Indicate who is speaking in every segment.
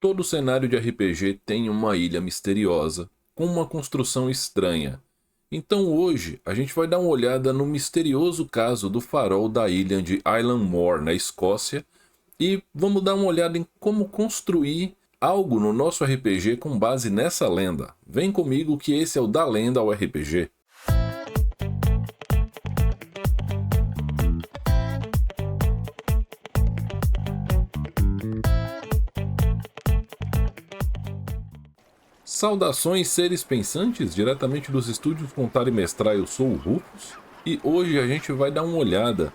Speaker 1: Todo cenário de RPG tem uma ilha misteriosa, com uma construção estranha. Então hoje a gente vai dar uma olhada no misterioso caso do farol da ilha de Island Moor, na Escócia, e vamos dar uma olhada em como construir algo no nosso RPG com base nessa lenda. Vem comigo que esse é o Da Lenda ao RPG. Saudações, seres pensantes, diretamente dos estúdios Contar e Mestrar, eu sou o Rufus, e hoje a gente vai dar uma olhada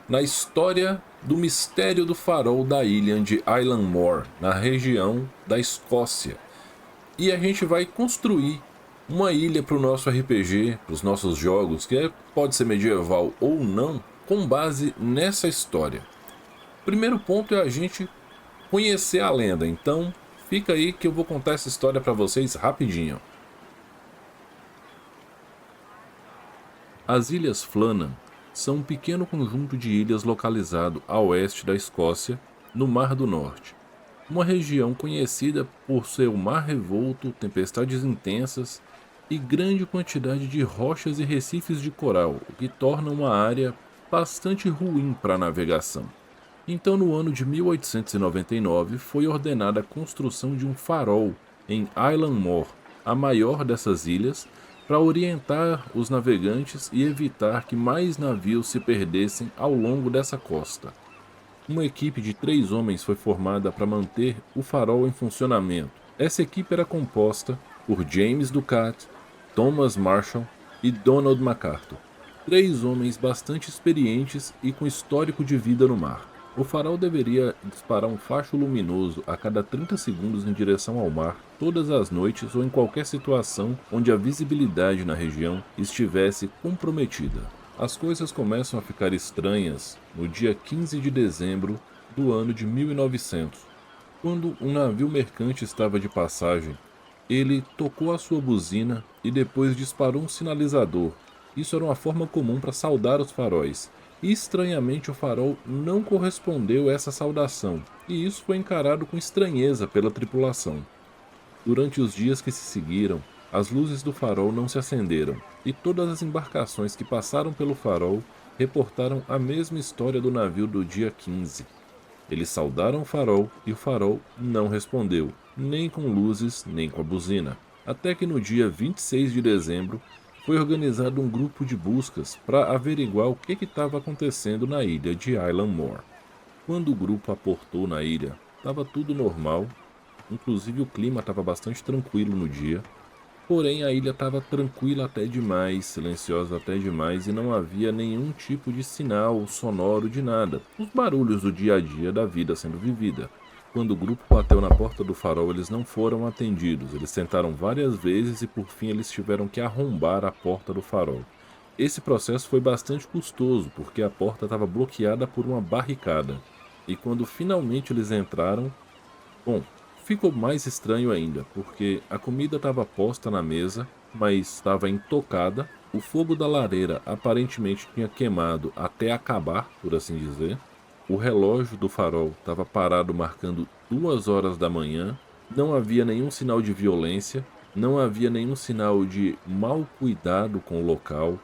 Speaker 1: na história do mistério do farol da ilha de Island Moor, na região da Escócia. E a gente vai construir uma ilha para o nosso RPG, para os nossos jogos, pode ser medieval ou não, com base nessa história. O primeiro ponto é a gente conhecer a lenda, então fica aí que eu vou contar essa história para vocês rapidinho. As Ilhas Flannan são um pequeno conjunto de ilhas localizado a oeste da Escócia, no Mar do Norte. Uma região conhecida por seu mar revolto, tempestades intensas e grande quantidade de rochas e recifes de coral, o que torna uma área bastante ruim para a navegação. Então, no ano de 1899, foi ordenada a construção de um farol em Island Moor, a maior dessas ilhas, para orientar os navegantes e evitar que mais navios se perdessem ao longo dessa costa. Uma equipe de 3 homens foi formada para manter o farol em funcionamento. Essa equipe era composta por James Ducat, Thomas Marshall e Donald MacArthur, 3 homens bastante experientes e com histórico de vida no mar. O farol deveria disparar um facho luminoso a cada 30 segundos em direção ao mar, todas as noites ou em qualquer situação onde a visibilidade na região estivesse comprometida. As coisas começam a ficar estranhas no dia 15 de dezembro do ano de 1900, quando um navio mercante estava de passagem. Ele tocou a sua buzina e depois disparou um sinalizador. Isso era uma forma comum para saudar os faróis. E estranhamente o farol não correspondeu a essa saudação, e isso foi encarado com estranheza pela tripulação. Durante os dias que se seguiram, as luzes do farol não se acenderam, e todas as embarcações que passaram pelo farol reportaram a mesma história do navio do dia 15. Eles saudaram o farol não respondeu, nem com luzes, nem com a buzina. Até que no dia 26 de dezembro, foi organizado um grupo de buscas para averiguar o que estava acontecendo na ilha de Island Moor. Quando o grupo aportou na ilha, estava tudo normal, inclusive o clima estava bastante tranquilo no dia, porém a ilha estava tranquila até demais, silenciosa até demais e não havia nenhum tipo de sinal sonoro de nada, os barulhos do dia a dia da vida sendo vivida. Quando o grupo bateu na porta do farol, eles não foram atendidos. Eles tentaram várias vezes e por fim eles tiveram que arrombar a porta do farol. Esse processo foi bastante custoso, porque a porta estava bloqueada por uma barricada. E quando finalmente eles entraram, bom, ficou mais estranho ainda, porque a comida estava posta na mesa, mas estava intocada. O fogo da lareira aparentemente tinha queimado até acabar, por assim dizer. O relógio do farol estava parado marcando 2 horas da manhã, não havia nenhum sinal de violência, não havia nenhum sinal de mau cuidado com o local,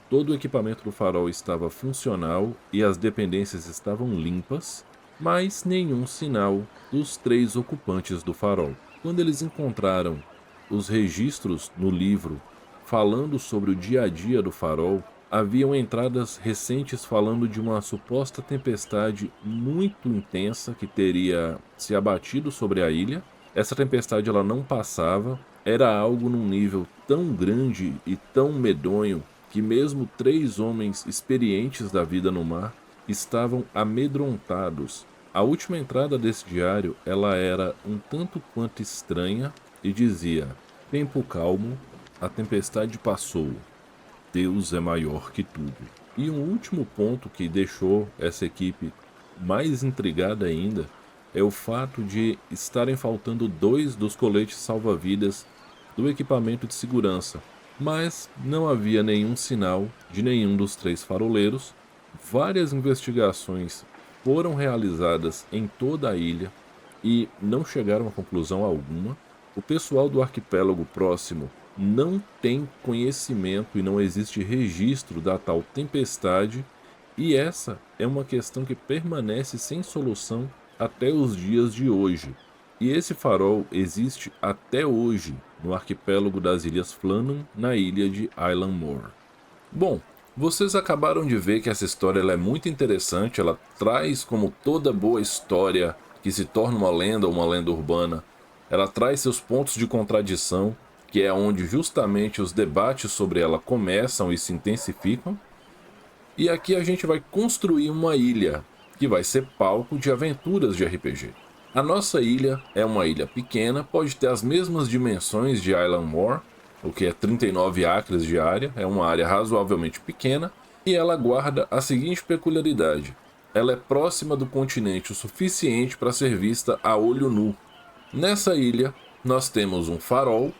Speaker 1: todo o equipamento do farol estava funcional e as dependências estavam limpas, mas nenhum sinal dos 3 ocupantes do farol. Quando eles encontraram os registros no livro falando sobre o dia a dia do farol, haviam entradas recentes falando de uma suposta tempestade muito intensa que teria se abatido sobre a ilha. Essa tempestade ela não passava, era algo num nível tão grande e tão medonho que mesmo 3 homens experientes da vida no mar estavam amedrontados. A última entrada desse diário ela era um tanto quanto estranha e dizia: "Tempo calmo, a tempestade passou. Deus é maior que tudo." E um último ponto que deixou essa equipe mais intrigada ainda é o fato de estarem faltando 2 dos coletes salva-vidas do equipamento de segurança, mas não havia nenhum sinal de nenhum dos 3 faroleiros. Várias investigações foram realizadas em toda a ilha, e não chegaram a conclusão alguma. O pessoal do arquipélago próximo não tem conhecimento e não existe registro da tal tempestade, e essa é uma questão que permanece sem solução até os dias de hoje. E esse farol existe até hoje no arquipélago das Ilhas Flannan, na ilha de Islandmoor. Bom, vocês acabaram de ver que essa história ela é muito interessante, ela traz, como toda boa história que se torna uma lenda ou uma lenda urbana, ela traz seus pontos de contradição, que é onde justamente os debates sobre ela começam e se intensificam. E aqui a gente vai construir uma ilha, que vai ser palco de aventuras de RPG. A nossa ilha é uma ilha pequena, pode ter as mesmas dimensões de Islandmoor, o que é 39 acres de área, é uma área razoavelmente pequena, e ela guarda a seguinte peculiaridade: ela é próxima do continente o suficiente para ser vista a olho nu. Nessa ilha, nós temos um farol,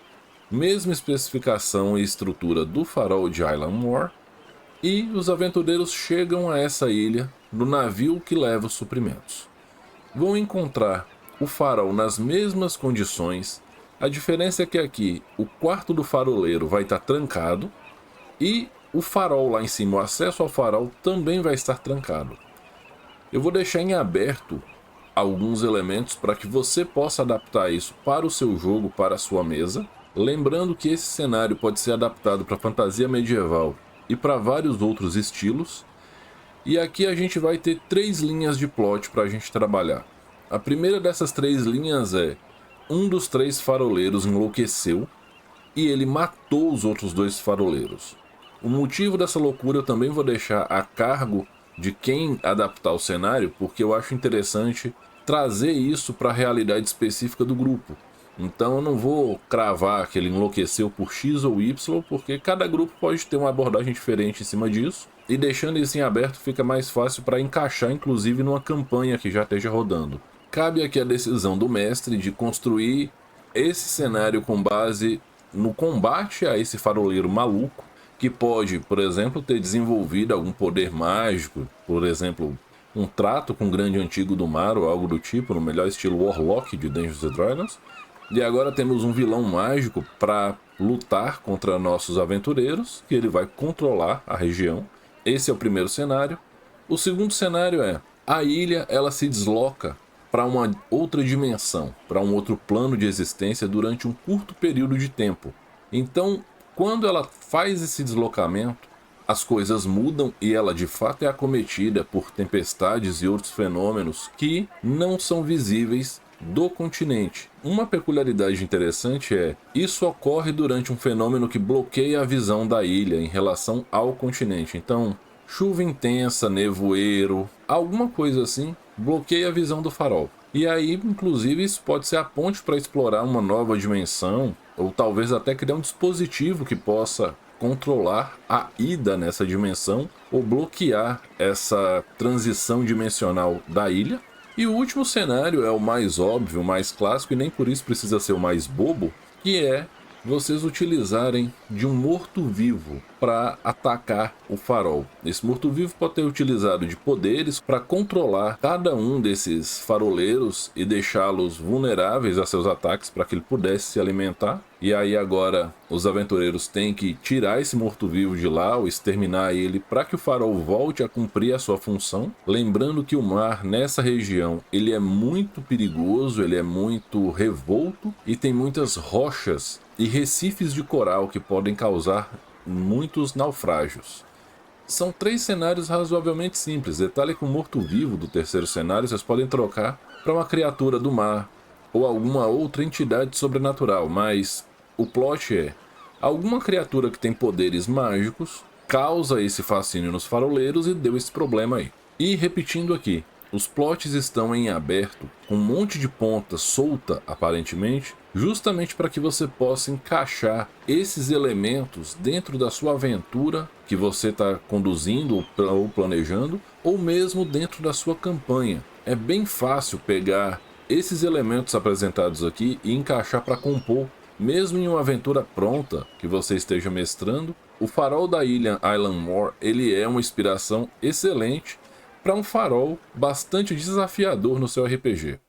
Speaker 1: mesma especificação e estrutura do farol de Islandmoor, e os aventureiros chegam a essa ilha no navio que leva os suprimentos. Vão encontrar o farol nas mesmas condições. A diferença é que aqui o quarto do faroleiro vai estar trancado e o farol lá em cima, o acesso ao farol, também vai estar trancado. Eu vou deixar em aberto alguns elementos para que você possa adaptar isso para o seu jogo, para a sua mesa. Lembrando que esse cenário pode ser adaptado para fantasia medieval e para vários outros estilos. E aqui a gente vai ter 3 linhas de plot para a gente trabalhar. A primeira dessas 3 linhas é: um dos 3 faroleiros enlouqueceu e ele matou os outros 2 faroleiros. O motivo dessa loucura eu também vou deixar a cargo de quem adaptar o cenário, porque eu acho interessante trazer isso para a realidade específica do grupo. Então eu não vou cravar que ele enlouqueceu por X ou Y, porque cada grupo pode ter uma abordagem diferente em cima disso, e deixando isso em aberto fica mais fácil para encaixar inclusive numa campanha que já esteja rodando. Cabe aqui a decisão do mestre de construir esse cenário com base no combate a esse faroleiro maluco, que pode, por exemplo, ter desenvolvido algum poder mágico, por exemplo, um trato com o grande antigo do mar ou algo do tipo, no melhor estilo Warlock de Dungeons & Dragons. E agora temos um vilão mágico para lutar contra nossos aventureiros, que ele vai controlar a região. Esse é o primeiro cenário. O segundo cenário é: a ilha ela se desloca para uma outra dimensão, para um outro plano de existência durante um curto período de tempo. Então, quando ela faz esse deslocamento, as coisas mudam e ela de fato é acometida por tempestades e outros fenômenos que não são visíveis do continente. Uma peculiaridade interessante é: isso ocorre durante um fenômeno que bloqueia a visão da ilha em relação ao continente. Então, chuva intensa, nevoeiro, alguma coisa assim, bloqueia a visão do farol. E aí, inclusive, isso pode ser a ponte para explorar uma nova dimensão, ou talvez até criar um dispositivo que possa controlar a ida nessa dimensão, ou bloquear essa transição dimensional da ilha. E o último cenário é o mais óbvio, o mais clássico, e nem por isso precisa ser o mais bobo, que é vocês utilizarem de um morto-vivo para atacar o farol. Esse morto-vivo pode ter utilizado de poderes para controlar cada um desses faroleiros e deixá-los vulneráveis a seus ataques para que ele pudesse se alimentar. E aí agora os aventureiros têm que tirar esse morto-vivo de lá ou exterminar ele para que o farol volte a cumprir a sua função. Lembrando que o mar nessa região ele é muito perigoso, ele é muito revolto e tem muitas rochas e recifes de coral que podem causar muitos naufrágios. São 3 cenários razoavelmente simples. Detalhe que o morto-vivo do terceiro cenário vocês podem trocar para uma criatura do mar ou alguma outra entidade sobrenatural, mas o plot é: alguma criatura que tem poderes mágicos causa esse fascínio nos faroleiros e deu esse problema aí. E repetindo aqui, os plots estão em aberto, com um monte de ponta solta aparentemente, justamente para que você possa encaixar esses elementos dentro da sua aventura que você está conduzindo ou planejando, ou mesmo dentro da sua campanha. É bem fácil pegar esses elementos apresentados aqui e encaixar para compor, mesmo em uma aventura pronta que você esteja mestrando. O farol da ilha Islandmoor, ele é uma inspiração excelente para um farol bastante desafiador no seu RPG.